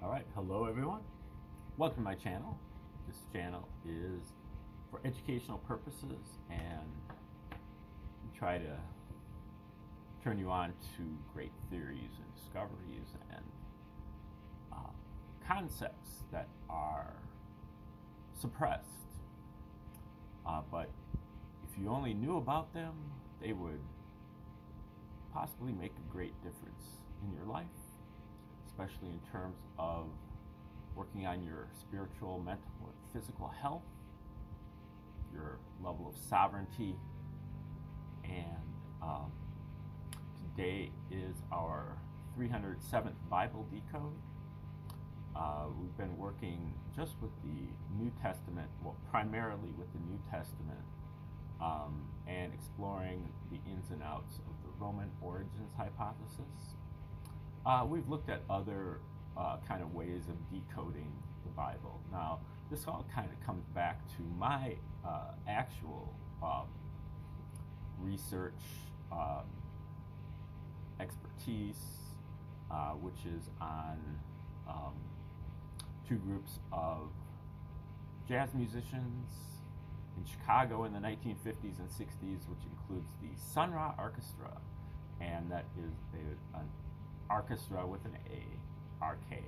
Alright, hello everyone. Welcome to my channel. This channel is for educational purposes and we try to turn you on to great theories and discoveries and concepts that are suppressed. But if you only knew about them, they would possibly make a great difference in your life, especially in terms of working on your spiritual, mental, and physical health, your level of sovereignty. And today is our 307th Bible Decode. We've been working just with the New Testament, well, primarily with the New Testament, and exploring the ins and outs of the Roman origins hypothesis. We've looked at other kind of ways of decoding the Bible. Now, this all kind of comes back to my actual research expertise, which is on two groups of jazz musicians in Chicago in the 1950s and 60s, which includes the Sun Ra Orchestra, and that is an orchestra with an A, RK,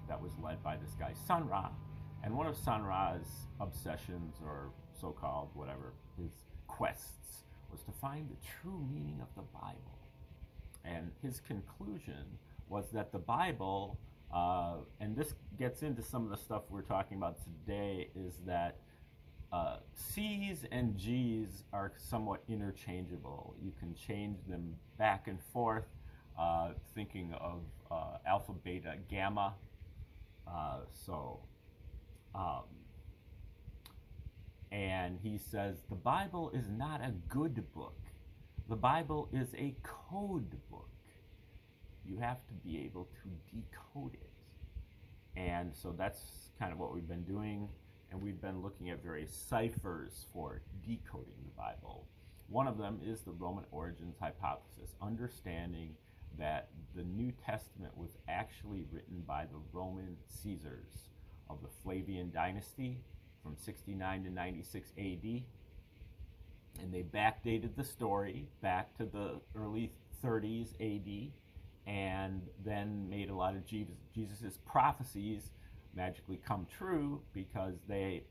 that was led by this guy Sun Ra. And one of Sun Ra's obsessions, or so-called whatever, his quests, was to find the true meaning of the Bible. And his conclusion was that the Bible, and this gets into some of the stuff we're talking about today, is that C's and G's are somewhat interchangeable. You can change them back and forth, thinking of alpha, beta, gamma. And he says the Bible is not a good book. The Bible is a code book. You have to be able to decode it. And so that's kind of what we've been doing. And we've been looking at various ciphers for decoding the Bible. One of them is the Roman origins hypothesis, understanding that the New Testament was actually written by the Roman Caesars of the Flavian dynasty from 69 to 96 AD. And they backdated the story back to the early 30s AD, and then made a lot of Jesus' prophecies magically come true because the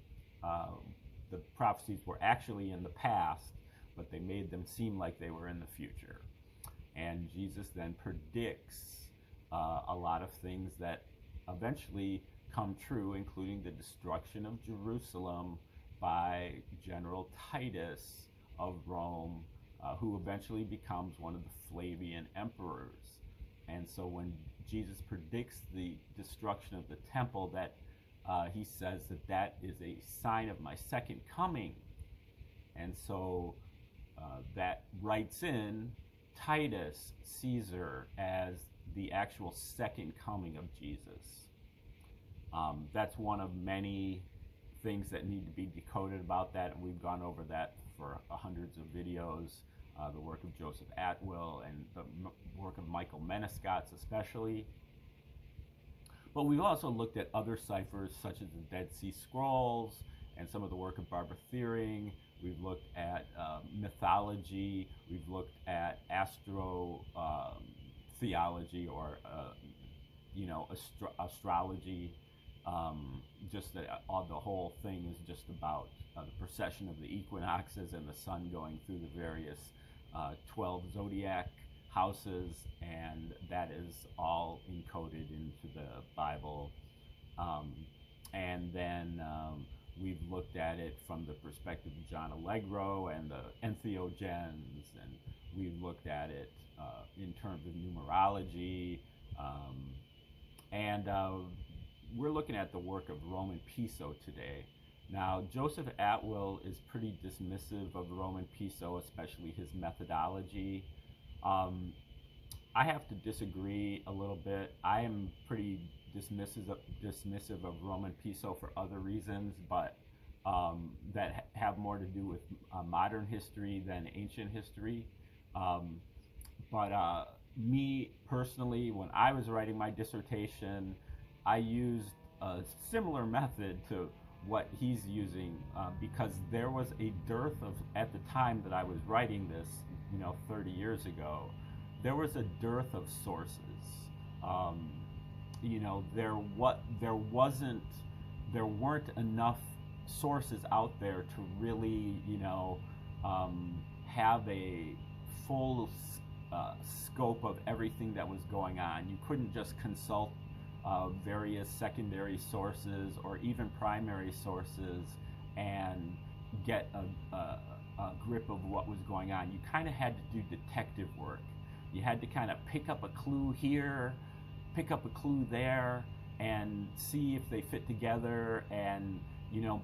prophecies were actually in the past, but they made them seem like they were in the future. And Jesus then predicts a lot of things that eventually come true, including the destruction of Jerusalem by General Titus of Rome, who eventually becomes one of the Flavian emperors. And so when Jesus predicts the destruction of the temple, that he says that is a sign of my second coming. And so that writes in Titus Caesar as the actual second coming of Jesus. That's one of many things that need to be decoded about that, and we've gone over that for hundreds of videos. The work of Joseph Atwill and the work of Michael Menescotts especially. But we've also looked at other ciphers such as the Dead Sea Scrolls and some of the work of Barbara Thiering. We've looked at mythology. We've looked at theology, or astrology. Just that the whole thing is just about the precession of the equinoxes and the sun going through the various 12 zodiac houses, and that is all encoded into the Bible. And then we've looked at it from the perspective of John Allegro and the entheogens, and we've looked at it in terms of numerology, and we're looking at the work of Roman Piso today. Now, Joseph Atwill is pretty dismissive of Roman Piso, especially his methodology. I have to disagree a little bit. I am pretty dismissive of Roman Piso for other reasons, but that have more to do with modern history than ancient history. But me personally, when I was writing my dissertation, I used a similar method to what he's using because there was a dearth of, at the time that I was writing this, 30 years ago, there was a dearth of sources. Um, there weren't enough sources out there to really, have a full scope of everything that was going on. You couldn't just consult various secondary sources or even primary sources and get a grip of what was going on. You kind of had to do detective work. You had to kind of pick up a clue here, pick up a clue there, and see if they fit together, and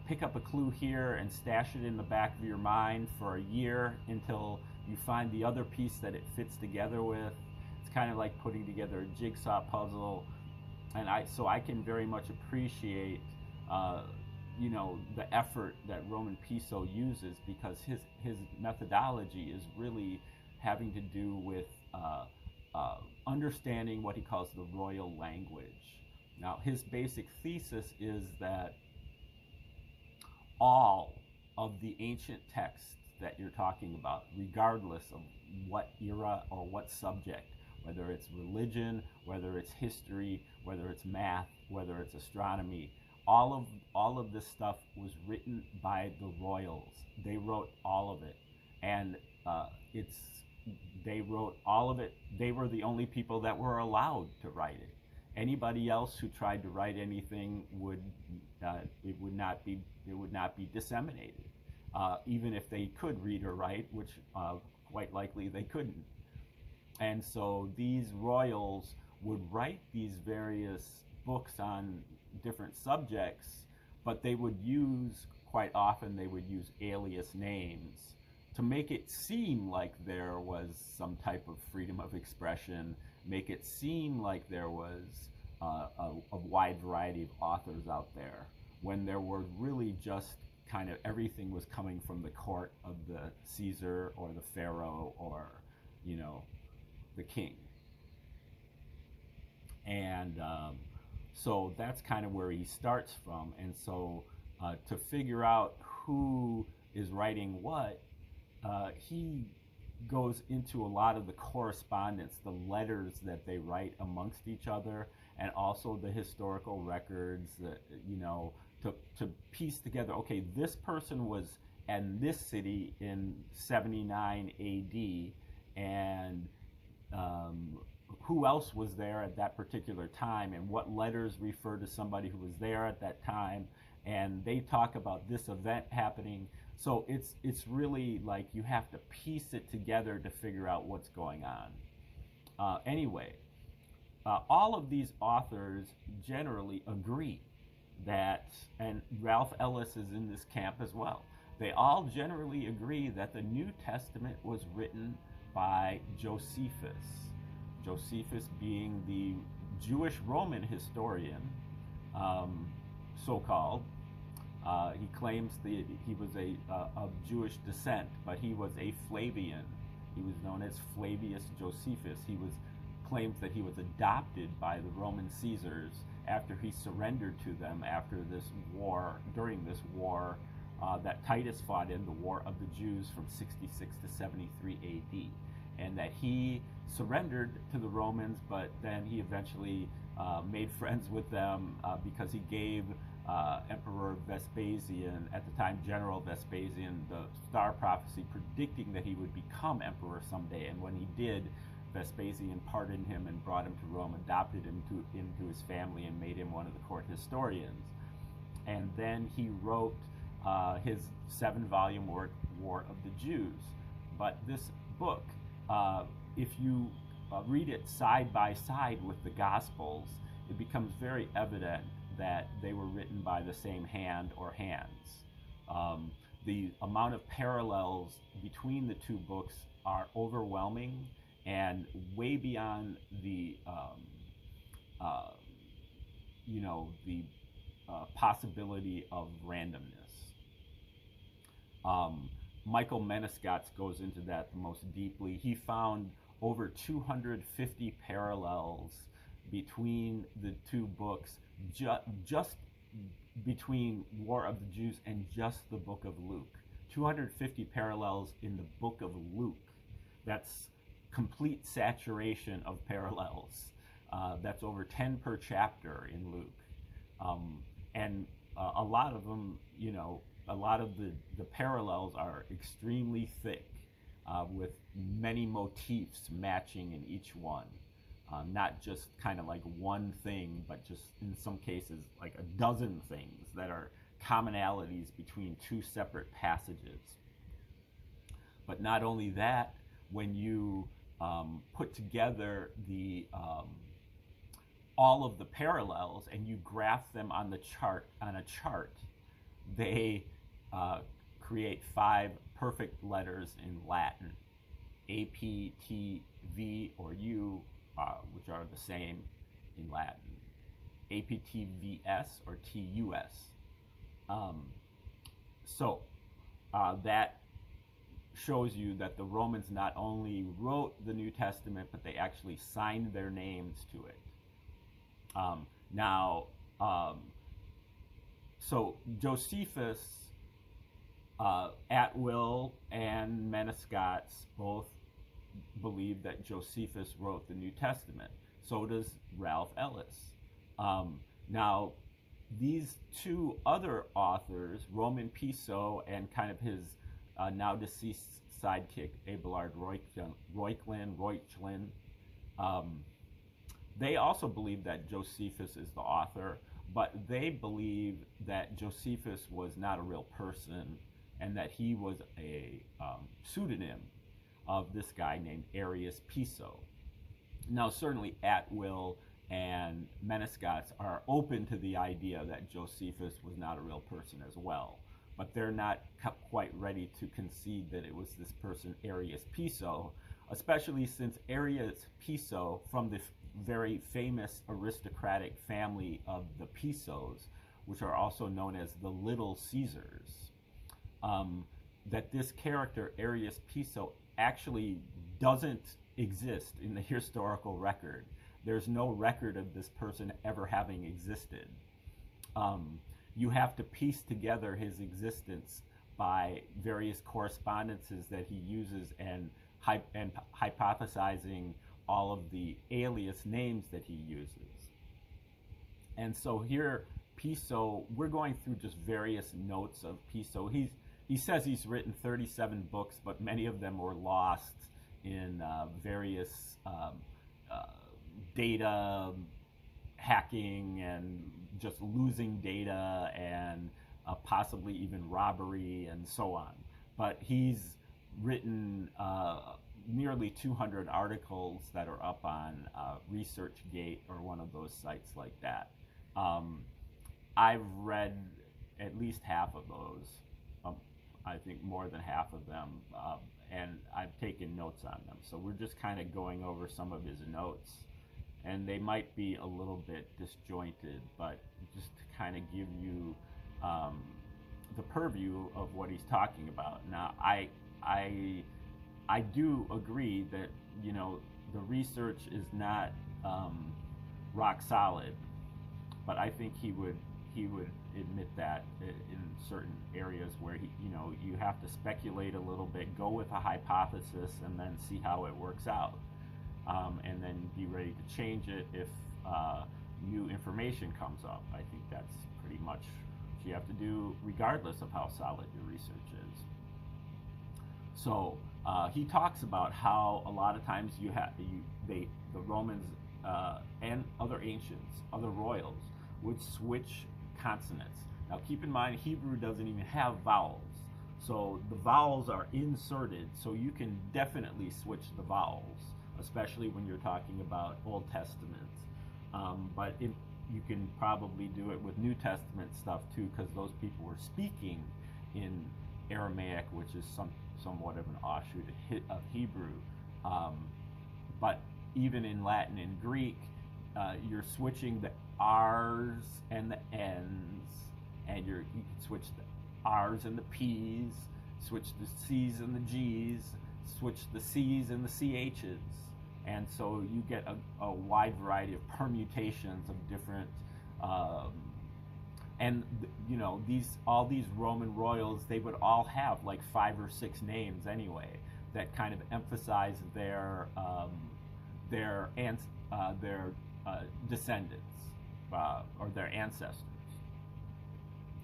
pick up a clue here and stash it in the back of your mind for a year until you find the other piece that it fits together with. It's kind of like putting together a jigsaw puzzle, and I can very much appreciate the effort that Roman Piso uses, because his methodology is really having to do with understanding what he calls the royal language. Now, his basic thesis is that all of the ancient texts that you're talking about, regardless of what era or what subject, whether it's religion, whether it's history, whether it's math, whether it's astronomy, all of this stuff was written by the royals. They wrote all of it, and they wrote all of it. They were the only people that were allowed to write it. Anybody else who tried to write anything would not be disseminated, even if they could read or write, which quite likely they couldn't. And so these royals would write these various books on different subjects, but they would quite often use alias names to make it seem like there was some type of freedom of expression, make it seem like there was a wide variety of authors out there, when there were really just kind of everything was coming from the court of the Caesar or the Pharaoh or, the king. And so that's kind of where he starts from. And so to figure out who is writing what, he goes into a lot of the correspondence, the letters that they write amongst each other, and also the historical records, to piece together, okay, this person was in this city in 79 AD, and who else was there at that particular time, and what letters refer to somebody who was there at that time, and they talk about this event happening. So it's really like you have to piece it together to figure out what's going on. Anyway, all of these authors generally agree that, and Ralph Ellis is in this camp as well, they all generally agree that the New Testament was written by Josephus. Josephus being the Jewish Roman historian, so-called. He claims that he was of Jewish descent, but he was a Flavian. He was known as Flavius Josephus. Claims that he was adopted by the Roman Caesars after he surrendered to them during this war that Titus fought in, the War of the Jews from 66 to 73 AD. And that he surrendered to the Romans, but then he eventually made friends with them because he gave Emperor Vespasian, at the time General Vespasian, the star prophecy predicting that he would become emperor someday. And when he did, Vespasian pardoned him and brought him to Rome, adopted him into his family, and made him one of the court historians. And then he wrote his 7-volume work, War of the Jews. But this book, if you read it side by side with the Gospels, it becomes very evident that they were written by the same hand or hands. The amount of parallels between the two books are overwhelming and way beyond the possibility of randomness. Michael Menescott goes into that the most deeply. He found over 250 parallels between the two books, just between War of the Jews and just the book of Luke. 250 parallels in the book of Luke. That's complete saturation of parallels. That's over 10 per chapter in Luke. And a lot of them, a lot of the parallels are extremely thick, with many motifs matching in each one. Not just kind of like one thing, but just in some cases like a dozen things that are commonalities between two separate passages. But not only that, when you put together all of the parallels and you graph them on a chart, they create 5 perfect letters in Latin: A, P, T, V, or U, which are the same in Latin. APTVS or TUS. So that shows you that the Romans not only wrote the New Testament, but they actually signed their names to it. So Josephus, Atwill, and Menescots both believe that Josephus wrote the New Testament. So does Ralph Ellis. Now, these two other authors, Roman Piso and kind of his now deceased sidekick, Abelard Reuchlin, they also believe that Josephus is the author, but they believe that Josephus was not a real person and that he was a pseudonym of this guy named Arius Piso. Now, certainly Atwill and Menescots are open to the idea that Josephus was not a real person as well, but they're not quite ready to concede that it was this person Arius Piso, especially since Arius Piso, from the very famous aristocratic family of the Pisos, which are also known as the Little Caesars, that this character Arius Piso actually doesn't exist in the historical record. There's no record of this person ever having existed. You have to piece together his existence by various correspondences that he uses and hypothesizing all of the alias names that he uses. And so here, Piso, we're going through just various notes of Piso. He says he's written 37 books, but many of them were lost in various data hacking and just losing data and possibly even robbery and so on. But he's written nearly 200 articles that are up on ResearchGate or one of those sites like that. I've read at least half of those, I think more than half of them, and I've taken notes on them. So we're just kind of going over some of his notes, and they might be a little bit disjointed, but just to kind of give you the purview of what he's talking about. Now, I do agree that, the research is not rock solid, but I think he would admit that in certain areas where you have to speculate a little bit, go with a hypothesis, and then see how it works out, and then be ready to change it if new information comes up. I think that's pretty much what you have to do, regardless of how solid your research is. So he talks about how a lot of times the Romans and other ancients, other royals, would switch consonants. Now keep in mind, Hebrew doesn't even have vowels, so the vowels are inserted, so you can definitely switch the vowels, especially when you're talking about Old Testament. But you can probably do it with New Testament stuff too, because those people were speaking in Aramaic, which is somewhat of an offshoot of Hebrew. But even in Latin and Greek, you're switching the R's and the N's, and you can switch the R's and the P's, switch the C's and the G's, switch the C's and the CH's. And so you get a wide variety of permutations of different, um, and you know, all these Roman royals, they would all have like 5 or 6 names anyway that kind of emphasize their descendants or their ancestors.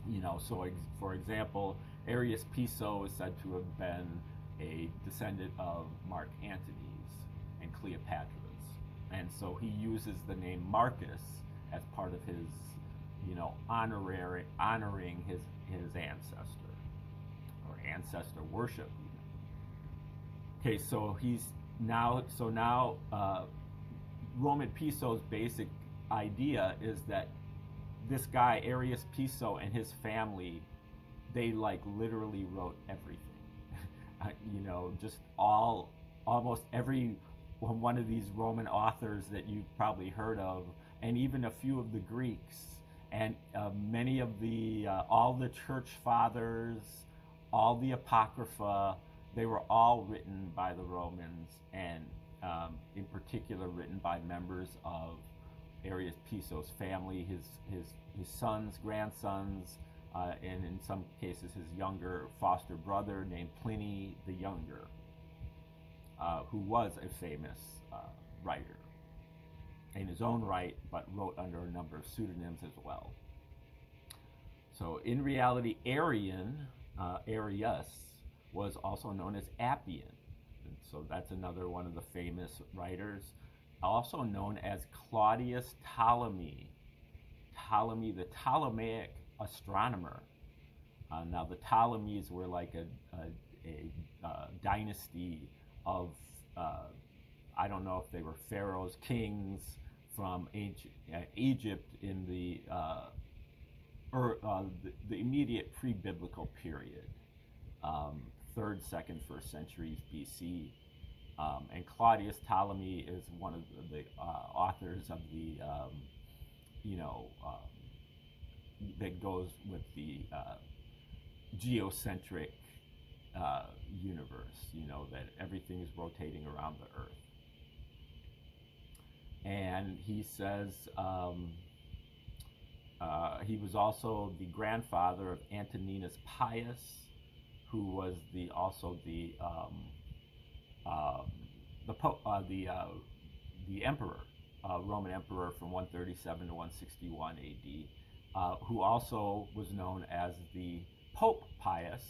You know, so for example, Arius Piso is said to have been a descendant of Mark Antony's and Cleopatra's, and so he uses the name Marcus as part of his, you know, honoring his ancestor or ancestor worship. Okay, so now Roman Piso's basic idea is that this guy Arius Piso and his family, they like literally wrote everything. You know, just almost every one of these Roman authors that you've probably heard of, and even a few of the Greeks, and many of all the church fathers, all the Apocrypha, they were all written by the Romans, and in particular written by members of Arius Piso's family, his sons, grandsons, and in some cases his younger foster brother named Pliny the Younger, who was a famous writer in his own right, but wrote under a number of pseudonyms as well. So in reality, Arius, was also known as Appian. And so that's another one of the famous writers, also known as Claudius Ptolemy. Ptolemy, the Ptolemaic astronomer. Now the Ptolemies were like a dynasty of, I don't know if they were pharaohs, kings from Egypt in the immediate pre-biblical period, 3rd, 2nd, 1st centuries BC. And Claudius Ptolemy is one of the authors of the, that goes with the geocentric universe, you know, that everything is rotating around the Earth. And he says he was also the grandfather of Antoninus Pius, who was also the emperor, Roman emperor from 137 to 161 AD, who also was known as the Pope Pius,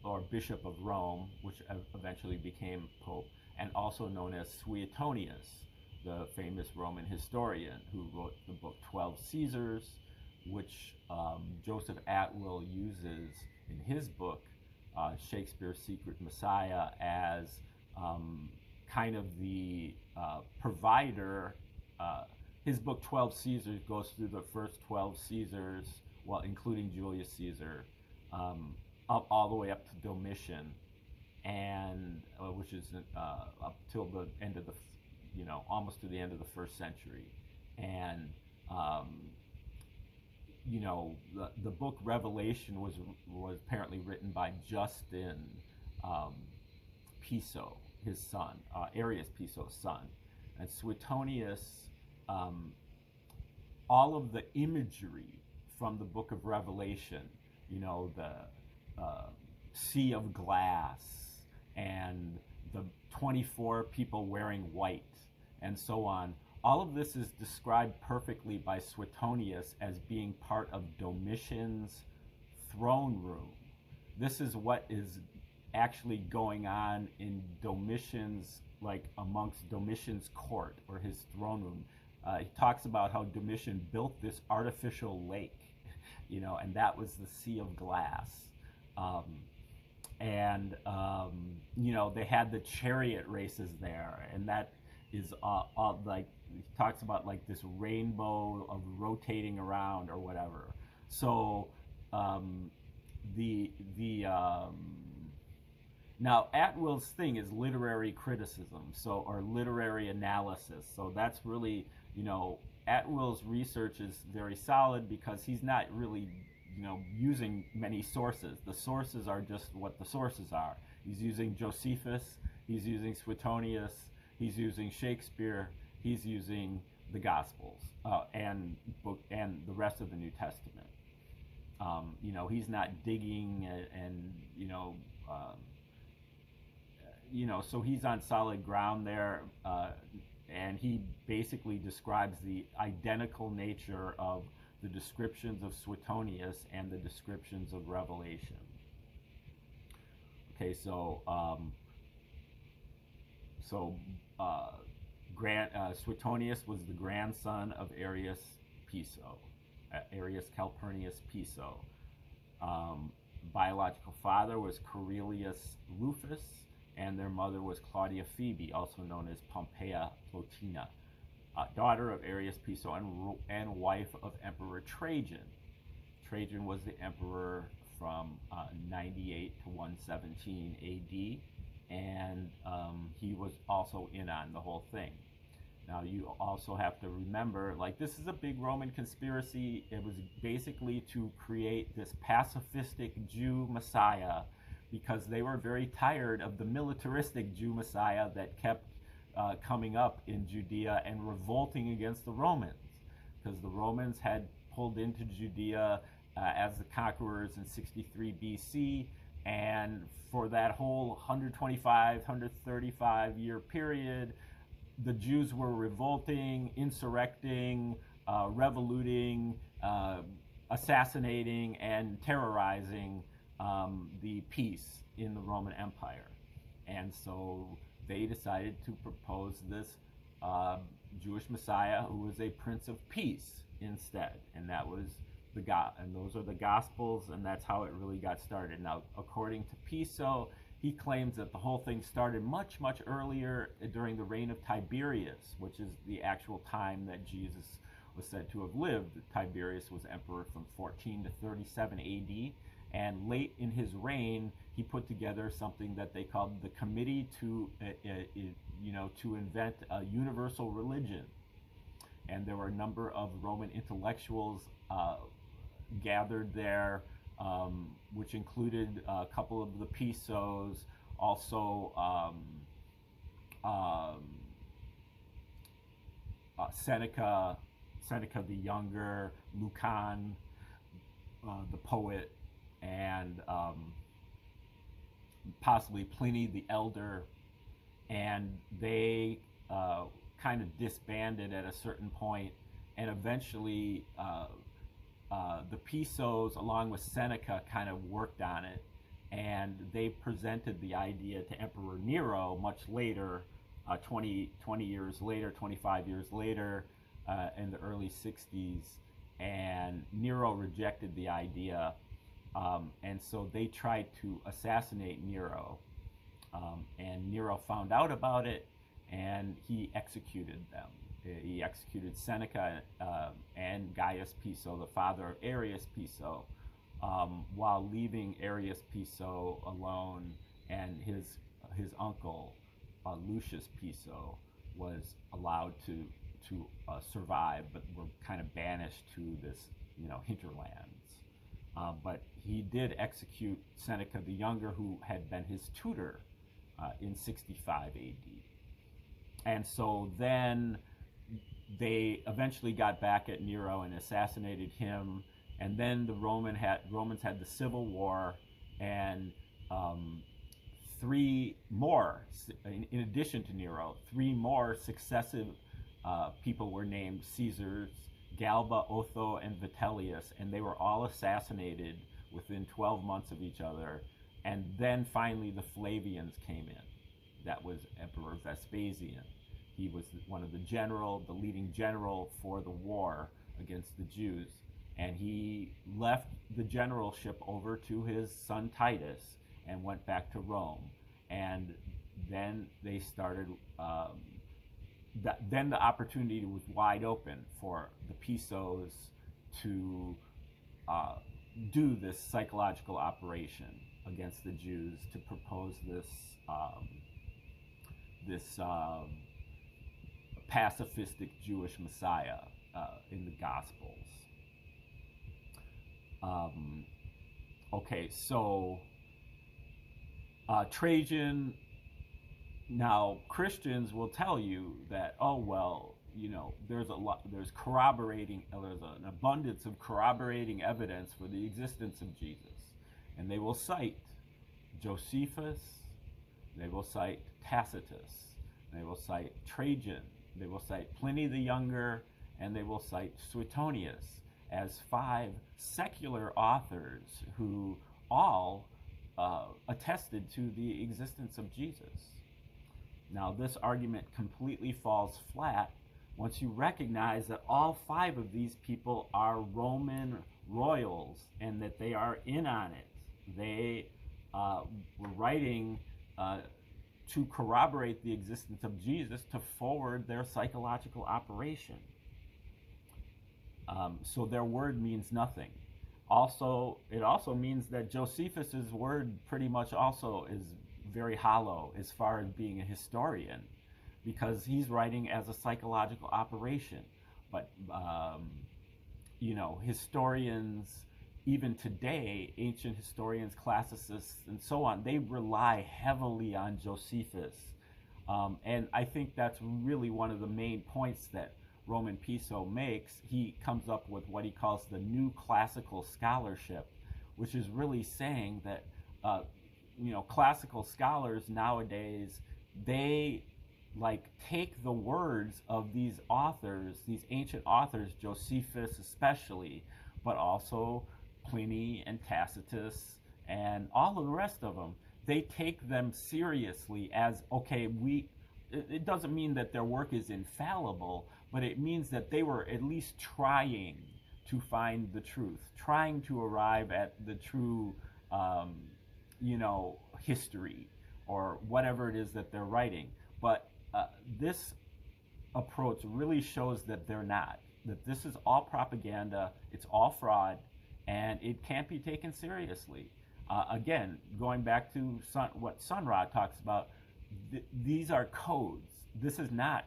or Bishop of Rome, which eventually became Pope, and also known as Suetonius, the famous Roman historian who wrote the book 12 Caesars, which Joseph Atwill uses in his book, Shakespeare's Secret Messiah, as kind of the provider. His book 12 Caesars goes through the first 12 Caesars, well, including Julius Caesar, all the way up to Domitian, and which is up till the end of the, almost to the end of the 1st century. And the book Revelation was apparently written by Justin Piso, his son, Arius Piso's son. And Suetonius, all of the imagery from the book of Revelation, the sea of glass and the 24 people wearing white and so on, all of this is described perfectly by Suetonius as being part of Domitian's throne room. This is what is actually going on in Domitian's, amongst Domitian's court or his throne room. He talks about how Domitian built this artificial lake, and that was the Sea of Glass. They had the chariot races there, and that is he talks about this rainbow of rotating around or whatever. So now Atwill's thing is literary criticism, or literary analysis. So that's really, Atwill's research is very solid because he's not really, using many sources. The sources are just what the sources are. He's using Josephus, he's using Suetonius, he's using Shakespeare, he's using the Gospels and the rest of the New Testament. He's not digging so he's on solid ground there, and he basically describes the identical nature of the descriptions of Suetonius and the descriptions of Revelation. Okay, Suetonius was the grandson of Arius Piso, Arius Calpurnius Piso. Biological father was Cornelius Rufus, and their mother was Claudia Phoebe, also known as Pompeia Plotina, daughter of Arius Piso and wife of Emperor Trajan. Trajan was the emperor from 98 to 117 AD, and he was also in on the whole thing. Now, you also have to remember, this is a big Roman conspiracy. It was basically to create this pacifistic Jew Messiah, because they were very tired of the militaristic Jew Messiah that kept coming up in Judea and revolting against the Romans, because the Romans had pulled into Judea as the conquerors in 63 BC, and for that whole 125, 135 year period, the Jews were revolting, insurrecting, revoluting, assassinating, and terrorizing the peace in the Roman Empire. And so they decided to propose this Jewish Messiah who was a Prince of Peace instead. And that was and those are the Gospels, and that's how it really got started. Now, according to Piso, he claims that the whole thing started much, much earlier during the reign of Tiberius, which is the actual time that Jesus was said to have lived. Tiberius was emperor from 14 to 37 AD, and late in his reign, he put together something that they called the Committee to invent a universal religion. And there were a number of Roman intellectuals gathered there, which included a couple of the Pisos, also Seneca the Younger, Lucan, the poet, and possibly Pliny the Elder, and they kind of disbanded at a certain point, and eventually the Pisos, along with Seneca, kind of worked on it, and they presented the idea to Emperor Nero much later, 20 years later, 25 years later, in the early 60s, and Nero rejected the idea, and so they tried to assassinate Nero, and Nero found out about it, and he executed them. He executed Seneca and Gaius Piso, the father of Arius Piso, while leaving Arius Piso alone, and his uncle, Lucius Piso, was allowed to survive, but were kind of banished to this, hinterlands. But he did execute Seneca the Younger, who had been his tutor in 65 AD. And so then they eventually got back at Nero and assassinated him, and then the Romans had the Civil War, and three more, in addition to Nero, three more successive people were named Caesars: Galba, Otho, and Vitellius, and they were all assassinated within 12 months of each other. And then finally the Flavians came in. That was Emperor Vespasian. He was one of the leading general for the war against the Jews. And he left the generalship over to his son Titus and went back to Rome. And then they started, then the opportunity was wide open for the Pisos to do this psychological operation against the Jews, to propose this pacifistic Jewish Messiah in the Gospels. Trajan Now, Christians will tell you that, oh, well, there's there's an abundance of corroborating evidence for the existence of Jesus. And they will cite Josephus, they will cite Tacitus, they will cite Trajan, they will cite Pliny the Younger, and they will cite Suetonius as 5 secular authors who all attested to the existence of Jesus. Now, this argument completely falls flat once you recognize that all 5 of these people are Roman royals and that they are in on it. They were writing to corroborate the existence of Jesus to forward their psychological operation. So their word means nothing. Also, it also means that Josephus's word pretty much also is very hollow as far as being a historian, because he's writing as a psychological operation. But historians, even today, ancient historians, classicists, and so on, they rely heavily on Josephus. And I think that's really one of the main points that Roman Piso makes. He comes up with what he calls the new classical scholarship, which is really saying that classical scholars nowadays, they take the words of these authors, these ancient authors, Josephus especially, but also Pliny and Tacitus and all of the rest of them. They take them seriously as, okay, it doesn't mean that their work is infallible, but it means that they were at least trying to find the truth, trying to arrive at the true history or whatever it is that they're writing. But this approach really shows that they're not, that this is all propaganda, it's all fraud, and it can't be taken seriously. Again, going back to what Sunrod talks about, these are codes. This is not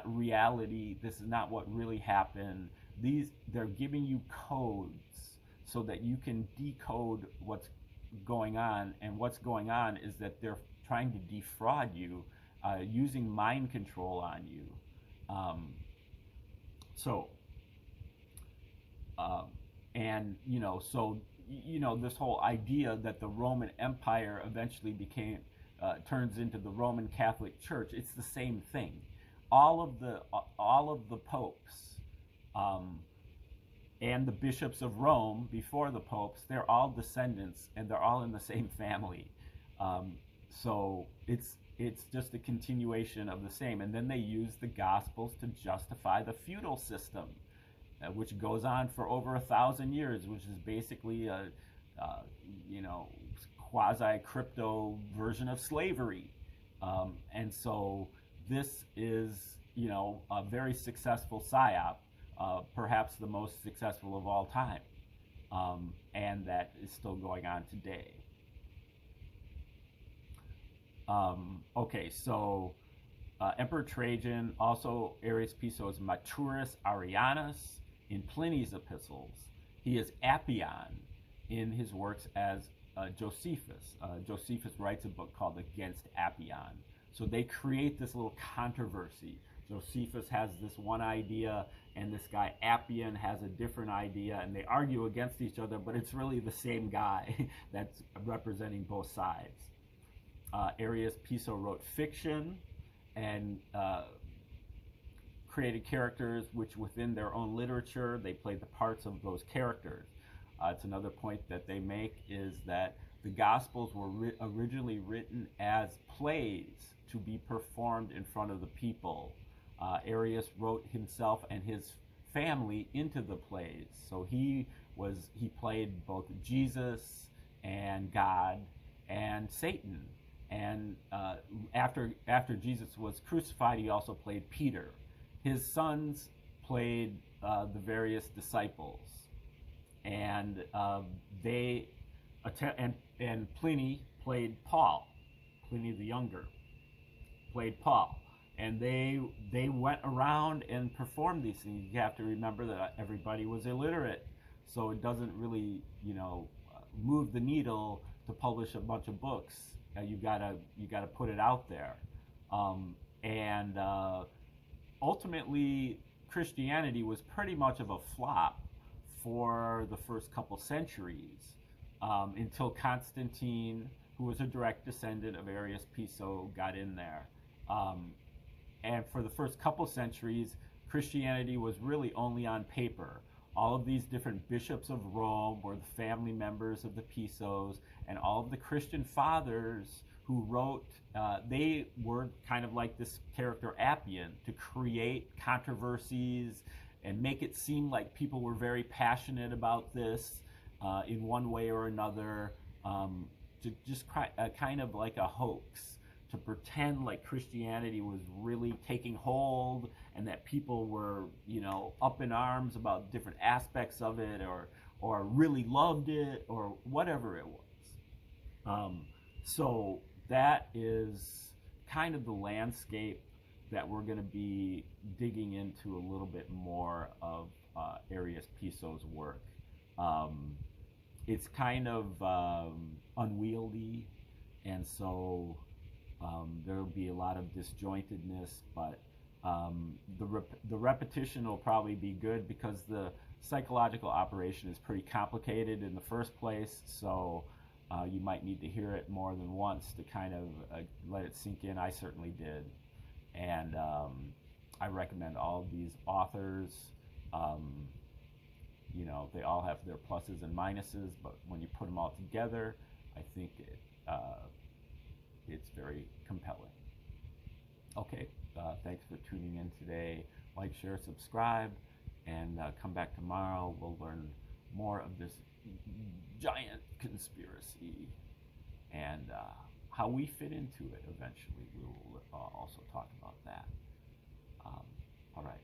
reality. This is not what really happened. They're giving you codes so that you can decode what's going on, and what's going on is that they're trying to defraud you, using mind control on you. This whole idea that the Roman Empire eventually turns into the Roman Catholic Church, it's the same thing. All of the popes and the bishops of Rome before the popes, they're all descendants, and they're all in the same family. So it's just a continuation of the same. And then they use the Gospels to justify the feudal system, which goes on for over 1,000 years, which is basically a quasi-crypto version of slavery. And so this is, a very successful psyop, perhaps the most successful of all time, and that is still going on today. Emperor Trajan, also Arius Piso, is Maturus Arrianus in Pliny's epistles. He is Appian in his works as Josephus. Josephus writes a book called Against Appian. So they create this little controversy. Josephus has this one idea, and this guy Appian has a different idea, and they argue against each other, but it's really the same guy that's representing both sides. Arius Piso wrote fiction and created characters which within their own literature, they played the parts of those characters. It's another point that they make is that the Gospels were originally written as plays to be performed in front of the people. Arius wrote himself and his family into the plays. So he played both Jesus and God and Satan. And after Jesus was crucified, he also played Peter. His sons played the various disciples, and and Pliny played Paul. Pliny the Younger played Paul, and they went around and performed these things. You have to remember that everybody was illiterate, so it doesn't really move the needle to publish a bunch of books you gotta put it out there. And ultimately, Christianity was pretty much of a flop for the first couple centuries, until Constantine, who was a direct descendant of Arius Piso, got in there. And for the first couple centuries, Christianity was really only on paper. All of these different bishops of Rome were the family members of the Pisos, and all of the Christian fathers who wrote, they were kind of like this character Appian, to create controversies and make it seem like people were very passionate about this in one way or another, to just kind of like a hoax, to pretend like Christianity was really taking hold and that people were, up in arms about different aspects of it, or really loved it, or whatever it was. So that is kind of the landscape that we're going to be digging into a little bit more of Arius Piso's work. It's kind of unwieldy, and so there will be a lot of disjointedness, but the repetition will probably be good, because the psychological operation is pretty complicated in the first place, so you might need to hear it more than once to kind of let it sink in. I certainly did. And I recommend all of these authors. They all have their pluses and minuses, but when you put them all together, I think it's very compelling. Okay, thanks for tuning in today. Like, share, subscribe, and come back tomorrow. We'll learn more of this giant conspiracy and how we fit into it eventually. We will also talk about that. All right.